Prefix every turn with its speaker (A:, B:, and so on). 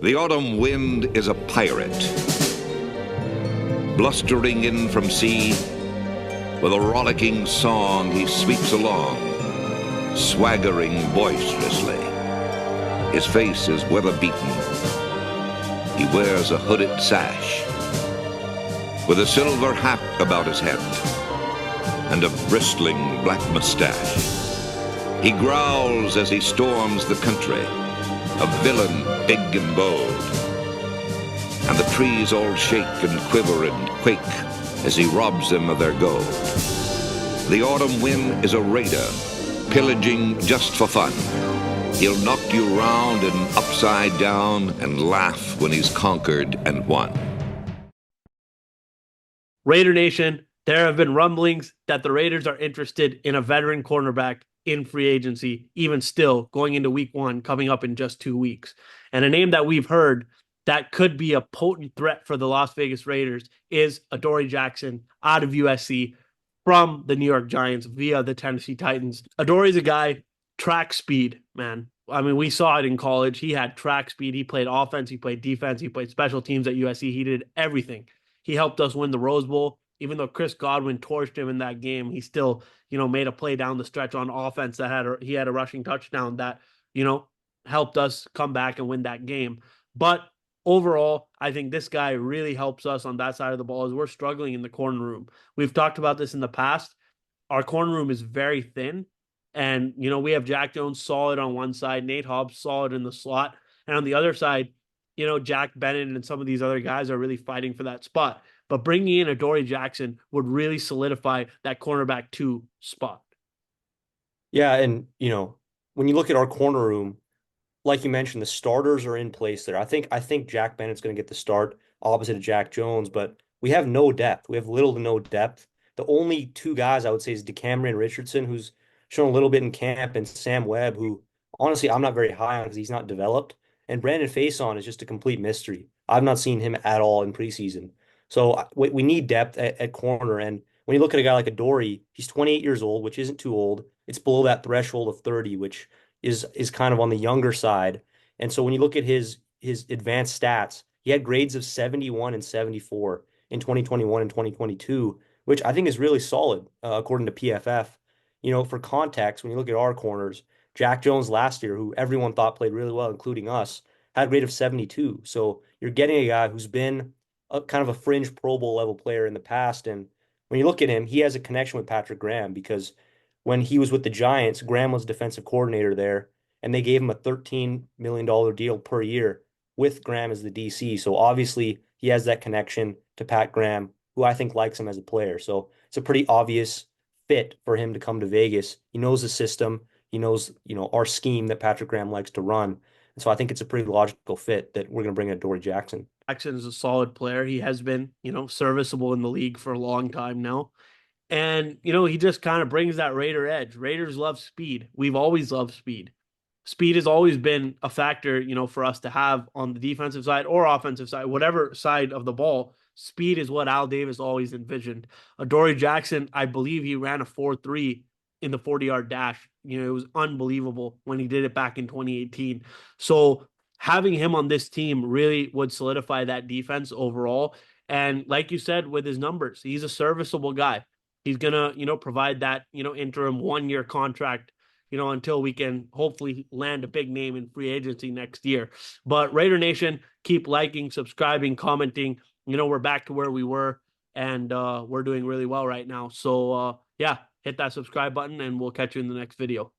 A: The autumn wind is a pirate, blustering in from sea. With a rollicking song he sweeps along, swaggering boisterously. His face is weather-beaten. He wears a hooded sash, with a silver hat about his head, and a bristling black mustache. He growls as he storms the country, a villain big and bold. And the trees all shake and quiver and quake as he robs them of their gold. The autumn wind is a raider, pillaging just for fun. He'll knock you round and upside down and laugh when he's conquered and won.
B: Raider Nation, there have been rumblings that the Raiders are interested in a veteran cornerback in free agency, even still going into week 1, coming up in just 2 weeks. And a name that we've heard that could be a potent threat for the Las Vegas Raiders is Adoree Jackson out of USC from the New York Giants via the Tennessee Titans. Adoree's a guy, track speed, man. I mean, we saw it in college. He had track speed. He played offense. He played defense. He played special teams at USC. He did everything. He helped us win the Rose Bowl. Even though Chris Godwin torched him in that game, he still, made a play down the stretch on offense that he had a rushing touchdown that, helped us come back and win that game. But overall, I think this guy really helps us on that side of the ball as we're struggling in the corner room. We've talked about this in the past. Our corner room is very thin. And, we have Jack Jones solid on one side, Nate Hobbs solid in the slot. And on the other side, Jack Bennett and some of these other guys are really fighting for that spot. But bringing in Adoree Jackson would really solidify that cornerback 2 spot.
C: Yeah, and when you look at our corner room, like you mentioned, the starters are in place there. I think Jack Bennett's going to get the start opposite of Jack Jones, but we have no depth. We have little to no depth. The only 2 guys I would say is DeCamerion Richardson, who's shown a little bit in camp, and Sam Webb, who honestly I'm not very high on because he's not developed. And Brandon Faison is just a complete mystery. I've not seen him at all in preseason. So we need depth at corner. And when you look at a guy like Adoree, he's 28 years old, which isn't too old. It's below that threshold of 30, which is kind of on the younger side. And so when you look at his advanced stats, he had grades of 71 and 74 in 2021 and 2022, which I think is really solid according to PFF. For context, when you look at our corners, Jack Jones last year, who everyone thought played really well, including us, had a grade of 72. So you're getting a guy who's been kind of a fringe Pro Bowl level player in the past. And when you look at him, he has a connection with Patrick Graham because when he was with the Giants, Graham was defensive coordinator there, and they gave him a $13 million deal per year with Graham as the DC. So obviously he has that connection to Pat Graham, who I think likes him as a player. So it's a pretty obvious fit for him to come to Vegas. He knows the system. He knows, our scheme that Patrick Graham likes to run. And so I think it's a pretty logical fit that we're going to bring in Adoree Jackson.
B: Jackson is a solid player. He has been, serviceable in the league for a long time now. And, he just kind of brings that Raider edge. Raiders love speed. We've always loved speed. Speed has always been a factor, for us to have on the defensive side or offensive side, whatever side of the ball. Speed is what Al Davis always envisioned. Adoree Jackson, I believe he ran a 4.3 in the 40-yard dash. It was unbelievable when he did it back in 2018. So having him on this team really would solidify that defense overall. And like you said, with his numbers, he's a serviceable guy. He's going to, provide that, interim 1-year contract, until we can hopefully land a big name in free agency next year. But Raider Nation, keep liking, subscribing, commenting. We're back to where we were, and we're doing really well right now. So, yeah, hit that subscribe button, and we'll catch you in the next video.